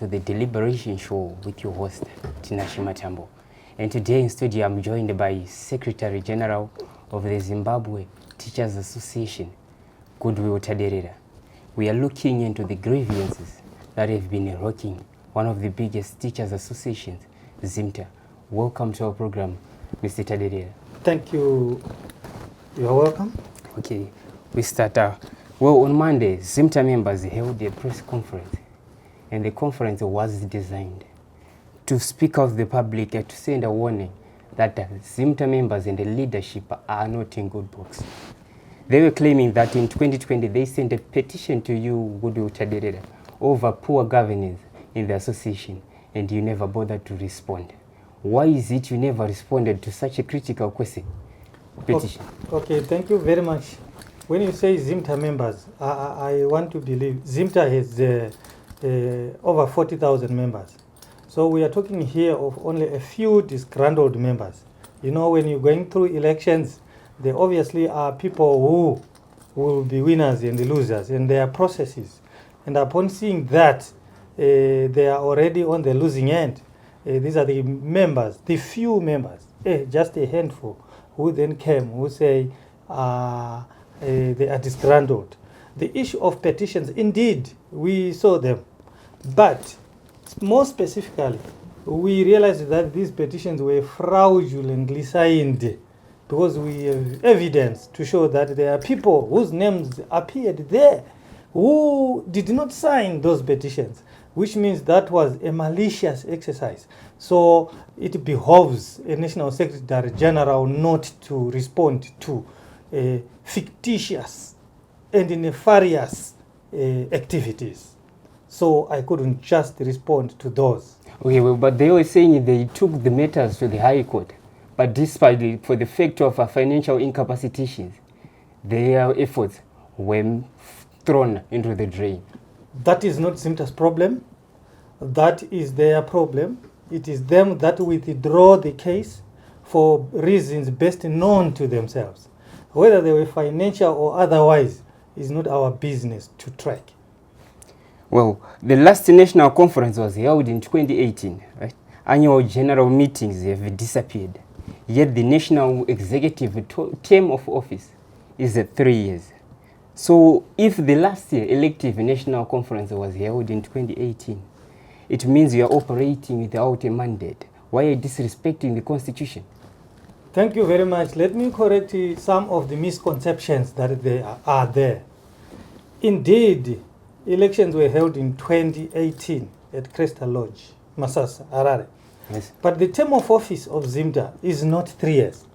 to the Deliberation Show with your host, Tinashima Tambo. And today in studio, I'm joined by Secretary General of the Zimbabwe Teachers Association, Goodwill Taderera. We are looking into the grievances that have been rocking one of the biggest teachers associations, Zimta. Welcome to our program, Mr. Taderera. Thank you. You are welcome. Okay, we start. Well, on Monday, Zimta members held a press conference, and the conference was designed to speak out the public and to send a warning that Zimta members and the leadership are not in good books. They were claiming that in 2020 they sent a petition to you, Goodwill Taderera, over poor governance in the association, and you never bothered to respond. Why is it you never responded to such a critical question? Petition. Okay, thank you very much. When you say Zimta members, I want to believe Zimta has over 40,000 members. So we are talking here of only a few disgruntled members. You know, when you're going through elections, there obviously are people who will be winners and the losers, and there are processes. And upon seeing that they are already on the losing end, these are the members, the few members, just a handful, who then came, who say they are disgruntled. The issue of petitions, indeed, we saw them. But more specifically, we realized that these petitions were fraudulently signed because we have evidence to show that there are people whose names appeared there who did not sign those petitions, which means that was a malicious exercise. So it behoves a National Secretary General not to respond to fictitious and nefarious activities. So I couldn't just respond to those. Okay, well, but they were saying they took the matters to the High Court, but despite for the fact of financial incapacitations, their efforts were thrown into the drain. That is not Zimta's problem. That is their problem. It is them that withdraw the case for reasons best known to themselves. Whether they were financial or otherwise is not our business to track. Well, the last national conference was held in 2018, right? Annual general meetings have disappeared. Yet the national executive term of office is 3 years. So if the last year elective national conference was held in 2018, it means you are operating without a mandate. Why are you disrespecting the Constitution? Thank you very much. Let me correct some of the misconceptions that are there. Indeed, elections were held in 2018 at Crystal Lodge, Masasa, Harare. Yes. But the term of office of Zimta is not 3 years.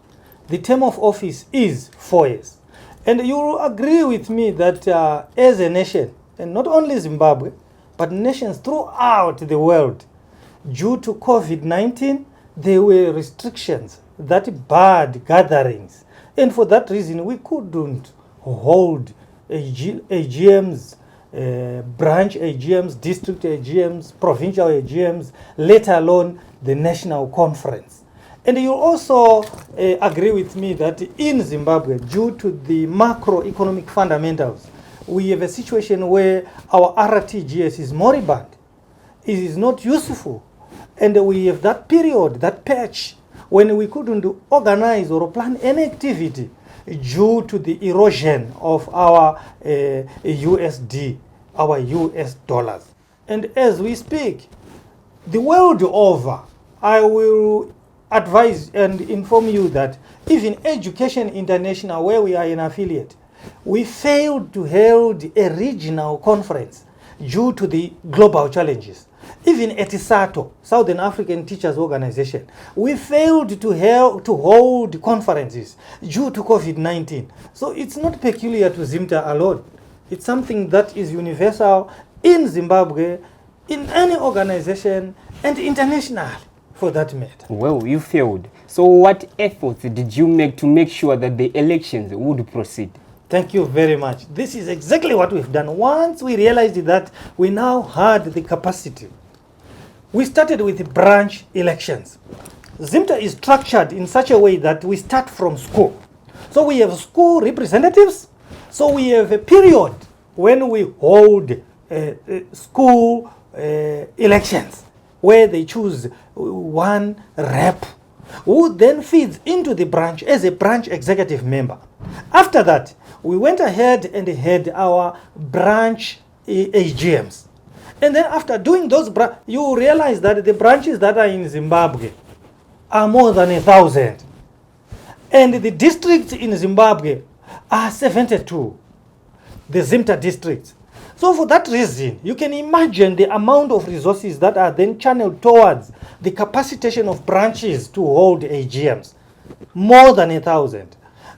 The term of office is 4 years. And you will agree with me that as a nation, and not only Zimbabwe, but nations throughout the world, due to COVID-19, there were restrictions that barred gatherings. And for that reason, we couldn't hold AGMs, branch AGMs, district AGMs, provincial AGMs, let alone the national conference. And you also agree with me that in Zimbabwe, due to the macroeconomic fundamentals, we have a situation where our RTGS is moribund. It is not useful. And we have that period, that patch, when we couldn't organize or plan any activity due to the erosion of our USD, our US dollars. And as we speak, the world over, I will advise and inform you that even Education International, where we are an affiliate, we failed to hold a regional conference due to the global challenges. Even at SATO, Southern African Teachers Organization, we failed to hold conferences due to COVID-19. So it's not peculiar to Zimta alone. It's something that is universal in Zimbabwe, in any organization, and international for that matter. Well, you failed. So what efforts did you make to make sure that the elections would proceed? Thank you very much. This is exactly what we've done. Once we realized that we now had the capacity, we started with branch elections. Zimta is structured in such a way that we start from school. So we have school representatives. So we have a period when we hold school elections, where they choose one rep who then feeds into the branch as a branch executive member. After that, we went ahead and had our branch AGMs. And then after doing those, you realize that the branches that are in Zimbabwe are more than 1,000. And the districts in Zimbabwe are 72, the Zimta districts. So for that reason, you can imagine the amount of resources that are then channeled towards the capacitation of branches to hold AGMs, more than 1,000.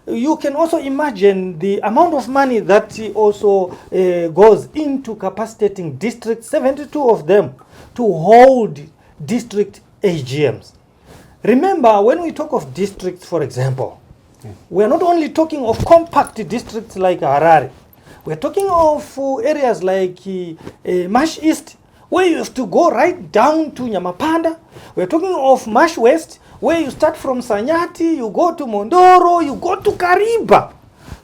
You can also imagine the amount of money that also goes into capacitating districts, 72 of them, to hold district AGMs. Remember, when we talk of districts, for example, we are not only talking of compact districts like Harare. We're talking of areas like Mash East, where you have to go right down to Nyamapanda. We're talking of Mash West, where you start from Sanyati, you go to Mondoro, you go to Kariba.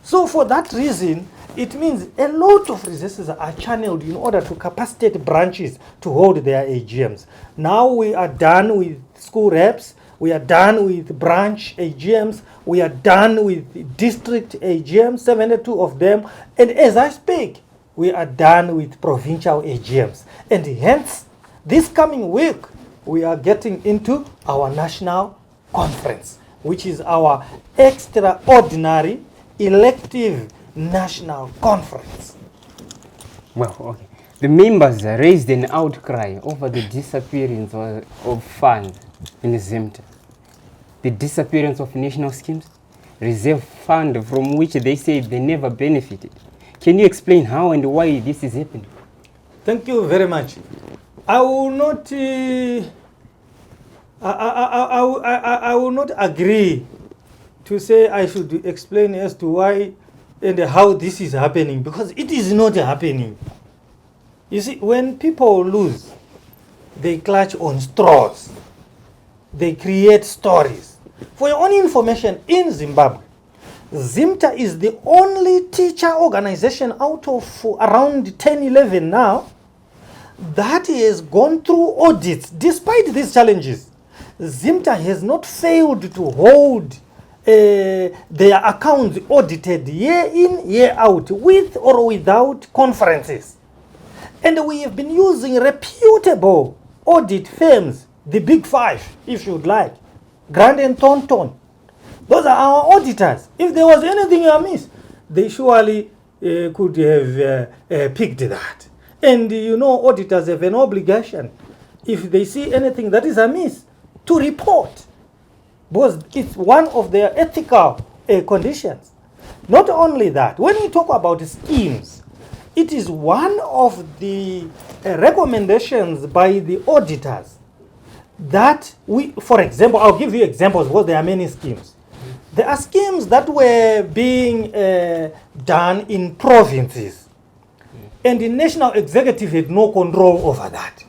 So for that reason, it means a lot of resources are channeled in order to capacitate branches to hold their AGMs. Now we are done with school reps, we are done with branch AGMs, we are done with district AGMs, 72 of them, and as I speak, we are done with provincial AGMs. And hence, this coming week, we are getting into our national conference, which is our extraordinary elective national conference. Well, okay. The members raised an outcry over the disappearance of funds in Zimta. The disappearance of national schemes, reserve fund from which they say they never benefited. Can you explain how and why this is happening? Thank you very much. I will not. I will not agree to say I should explain as to why and how this is happening, because it is not happening. You see, when people lose, they clutch on straws. They create stories. For your own information, in Zimbabwe, Zimta is the only teacher organization out of around 10, 11 now that has gone through audits. Despite these challenges, Zimta has not failed to hold their accounts audited year in, year out, with or without conferences. And we have been using reputable audit firms, the big five, if you'd like, Grant and Thornton. Those are our auditors. If there was anything amiss, they surely could have picked that. And you know, auditors have an obligation, if they see anything that is amiss, to report, because it's one of their ethical conditions. Not only that, when we talk about schemes, it is one of the recommendations by the auditors that we, for example, I'll give you examples because there are many schemes. There are schemes that were being done in provinces, and the national executive had no control over that.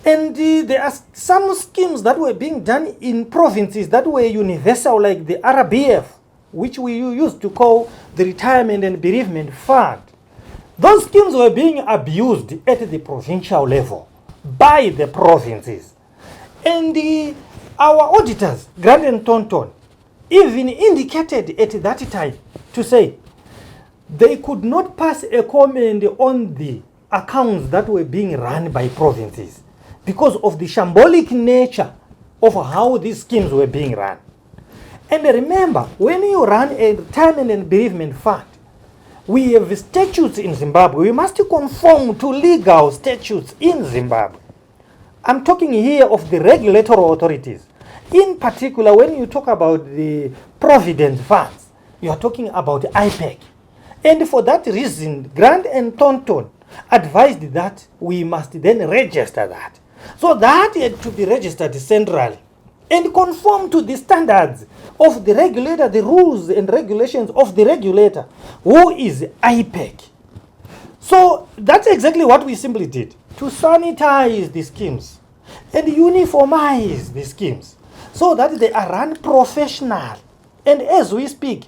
And there are some schemes that were being done in provinces that were universal, like the RBF, which we used to call the Retirement and Bereavement Fund. Those schemes were being abused at the provincial level by the provinces. And our auditors, Grant and Thornton, even indicated at that time to say they could not pass a comment on the accounts that were being run by provinces because of the shambolic nature of how these schemes were being run. And remember, when you run a retirement and bereavement fund, we have statutes in Zimbabwe. We must conform to legal statutes in Zimbabwe. I'm talking here of the regulatory authorities. In particular, when you talk about the provident funds, you are talking about IPEC. And for that reason, Grant and Thornton advised that we must then register that. So that had to be registered centrally and conform to the standards of the regulator, the rules and regulations of the regulator, who is IPEC. So that's exactly what we simply did, to sanitize the schemes and uniformize the schemes so that they are run professional. And as we speak,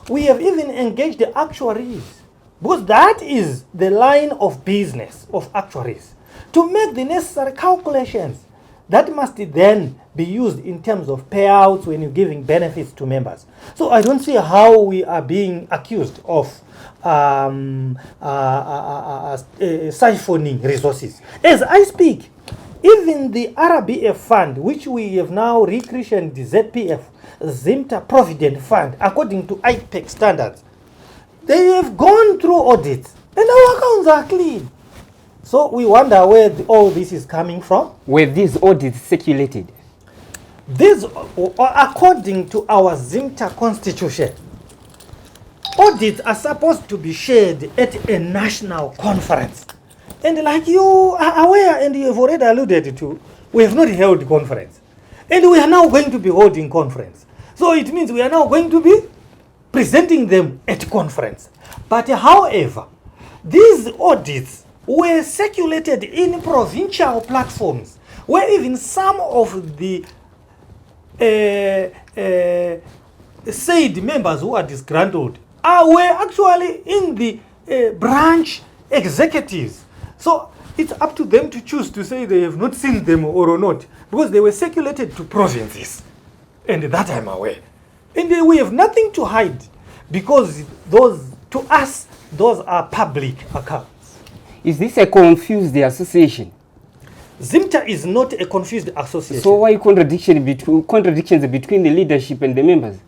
we have even engaged the actuaries Because that is the line of business of actuaries, to make the necessary calculations that must then be used in terms of payouts when you're giving benefits to members. So I don't see how we are being accused of siphoning resources. As I speak, even the RBF fund, which we have now rechristened the ZPF, Zimta Provident Fund, according to IPEC standards, they have gone through audits and our accounts are clean. So we wonder where all this is coming from. Were these audits circulated? This, according to our Zimta constitution, audits are supposed to be shared at a national conference. And like you are aware and you have already alluded to, we have not held conference. And we are now going to be holding conference. So it means we are now going to be presenting them at conference. But however, these audits were circulated in provincial platforms where even some of the said members who are disgruntled were actually in the branch executives. So it's up to them to choose to say they have not seen them or not, because they were circulated to provinces, and that I'm aware. And we have nothing to hide, because those, to us, those are public accounts. Is this a confused association? Zimta is not a confused association. So why contradictions between the leadership and the members?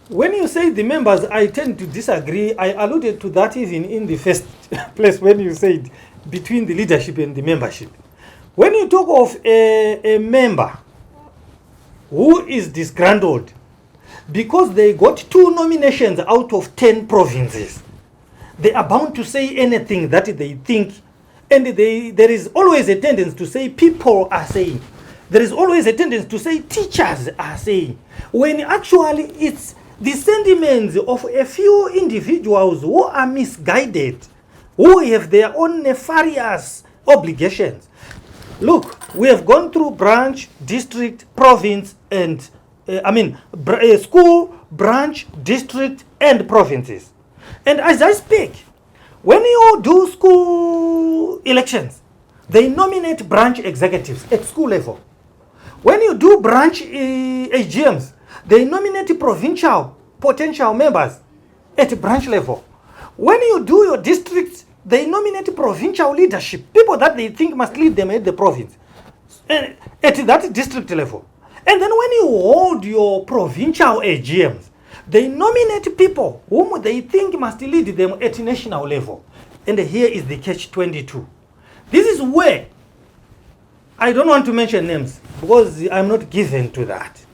When you say the members, I tend to disagree. I alluded to that even in the first place when you said between the leadership and the membership. When you talk of a member who is disgruntled because they got 2 nominations out of 10 provinces, they are bound to say anything that they think, and there is always a tendency to say people are saying. There is always a tendency to say teachers are saying, when actually it's the sentiments of a few individuals who are misguided, who have their own nefarious obligations. Look, we have gone through branch, district, province, and school, branch, district, and provinces. And as I speak, when you do school elections, they nominate branch executives at school level. When you do branch AGMs, they nominate provincial potential members at branch level. When you do your districts, they nominate provincial leadership, people that they think must lead them at the province, at that district level. And then when you hold your provincial AGMs, they nominate people whom they think must lead them at national level. And here is the catch-22. This is where, I don't want to mention names because I'm not given to that.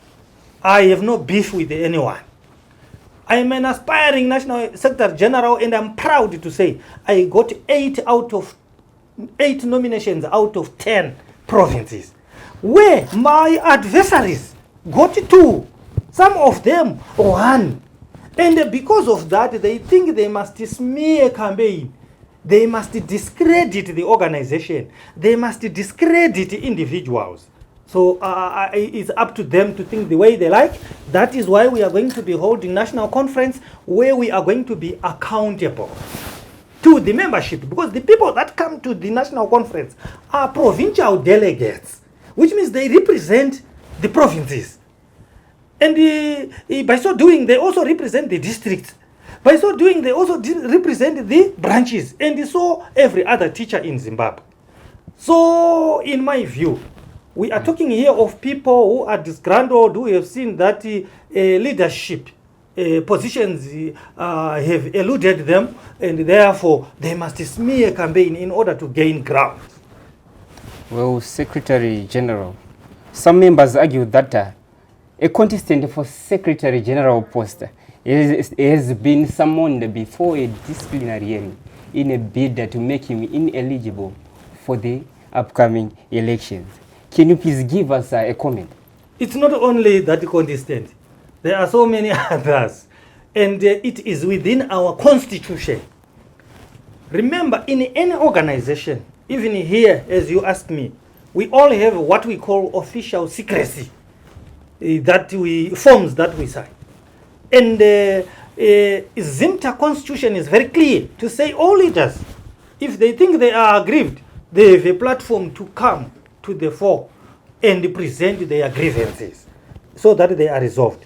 I have no beef with anyone. I'm an aspiring National Secretary General, and I'm proud to say I got 8 nominations out of 10 provinces, where my adversaries got 2, some of them 1. And because of that, they think they must smear campaign. They must discredit the organization. They must discredit individuals. So it's up to them to think the way they like. That is why we are going to be holding national conference where we are going to be accountable to the membership, because the people that come to the national conference are provincial delegates, which means they represent the provinces. And by so doing, they also represent the districts. By so doing, they also represent the branches, and so every other teacher in Zimbabwe. So in my view, we are talking here of people who are disgruntled, who have seen that leadership positions have eluded them, and therefore they must smear campaign in order to gain ground. Well, Secretary General, some members argue that a contestant for Secretary General post has been summoned before a disciplinary hearing in a bid to make him ineligible for the upcoming elections. Can you please give us a comment? It's not only that contestant. There are so many others. And it is within our constitution. Remember, in any organization, even here, as you asked me, we all have what we call official secrecy, forms that we sign. And Zimta constitution is very clear to say all leaders, if they think they are aggrieved, they have a platform to come to the fore and present their grievances so that they are resolved.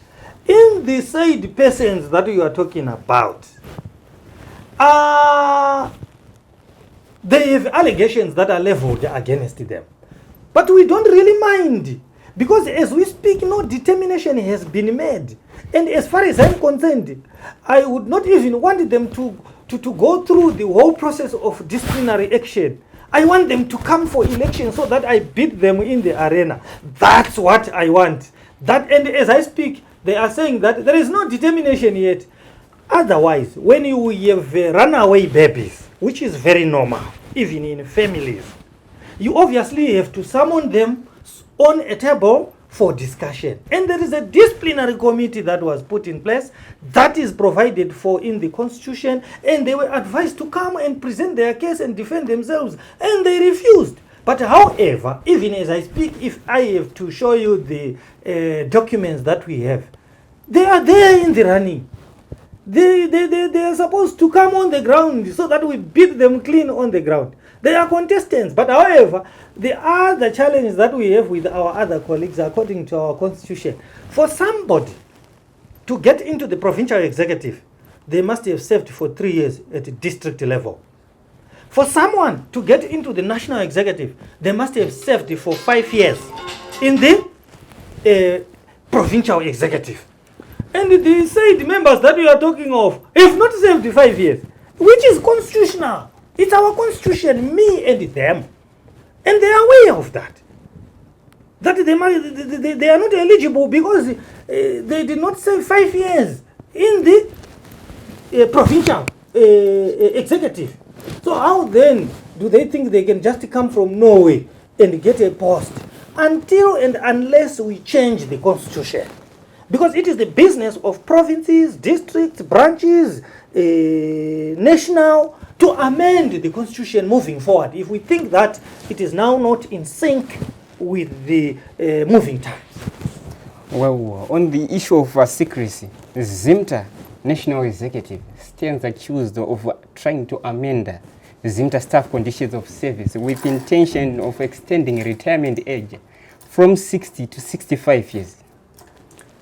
In the said persons that you are talking about, they have allegations that are leveled against them. But we don't really mind, because as we speak, no determination has been made. And as far as I'm concerned, I would not even want them to go through the whole process of disciplinary action. I want them to come for election so that I beat them in the arena. That's what I want. That, and as I speak, they are saying that there is no determination yet. Otherwise, when you have runaway babies, which is very normal, even in families, you obviously have to summon them on a table for discussion. And there is a disciplinary committee that was put in place that is provided for in the constitution, and they were advised to come and present their case and defend themselves, and they refused. But however, even as I speak, if I have to show you the documents that we have, they are there in the running. They are supposed to come on the ground so that we beat them clean on the ground. They are contestants. But however, the other challenge that we have with our other colleagues, according to our constitution, for somebody to get into the provincial executive, they must have served for 3 years at the district level. For someone to get into the national executive, they must have served for 5 years in the provincial executive. And the said members that we are talking of have not served 5 years, which is constitutional. It's our constitution, me and them. And they are aware of that. That they are not eligible because they did not serve 5 years in the provincial executive. So how then do they think they can just come from Norway and get a post until and unless we change the constitution? Because it is the business of provinces, districts, branches, national, to amend the constitution moving forward if we think that it is now not in sync with the moving times. Well, on the issue of secrecy, Zimta National Executive stands accused of trying to amend Zimta staff conditions of service with intention of extending retirement age from 60 to 65 years.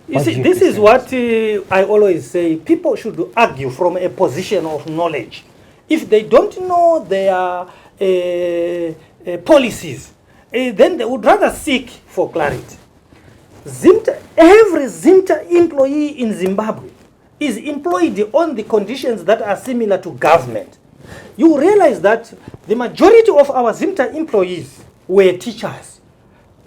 You see, this is what I always say. People should argue from a position of knowledge. If they don't know their policies, then they would rather seek for clarity. Every Zimta employee in Zimbabwe is employed on the conditions that are similar to government. You realize that the majority of our Zimta employees were teachers.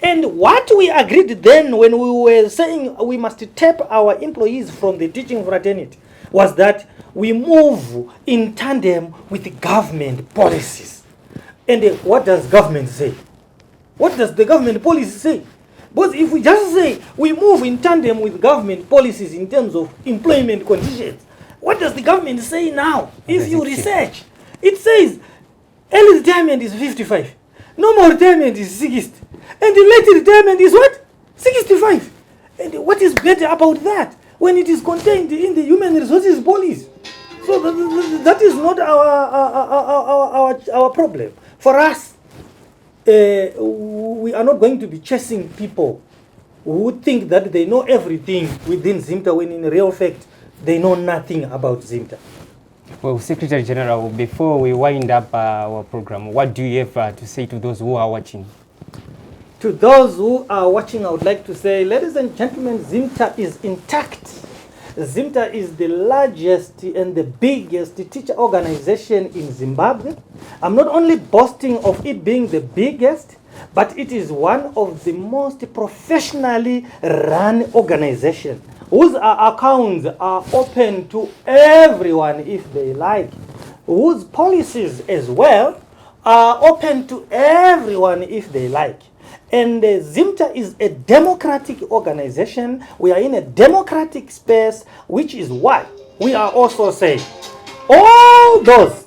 And what we agreed then when we were saying we must tap our employees from the teaching fraternity was that we move in tandem with the government policies. And what does government say? What does the government policy say? But if we just say we move in tandem with government policies in terms of employment conditions, what does the government say now? If you research, it says early retirement is 55, normal retirement is 60, and the late retirement is what? 65. And what is better about that when it is contained in the human resources policy? So that is not our problem. For us, we are not going to be chasing people who think that they know everything within Zimta when in real fact they know nothing about Zimta. Well, Secretary General, before we wind up our program, what do you have to say to those who are watching? To those who are watching, I would like to say, ladies and gentlemen, Zimta is intact. Zimta is the largest and the biggest teacher organization in Zimbabwe. I'm not only boasting of it being the biggest, but it is one of the most professionally run organizations whose accounts are open to everyone if they like, whose policies as well are open to everyone if they like. And Zimta is a democratic organization. We are in a democratic space, which is why we are also saying all those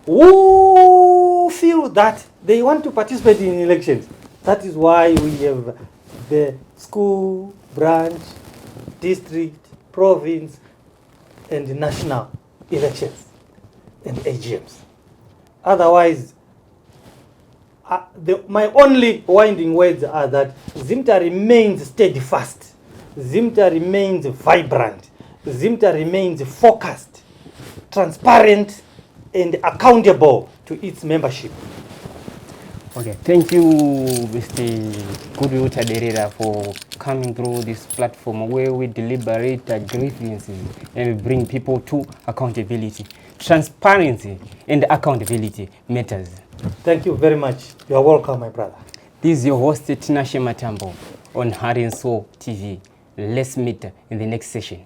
who feel that they want to participate in elections, that is why we have the school, branch, district, province, and national elections and AGMs. Otherwise, my only winding words are that Zimta remains steadfast, Zimta remains vibrant, Zimta remains focused, transparent, and accountable to its membership. Okay, thank you, Mr. Goodwill Taderera, for coming through this platform where we deliberate grievances and bring people to accountability. Transparency and accountability matters. Thank you very much. You are welcome, my brother. This is your host, Tinashe Matambo, on Heart and Soul TV. Let's meet in the next session.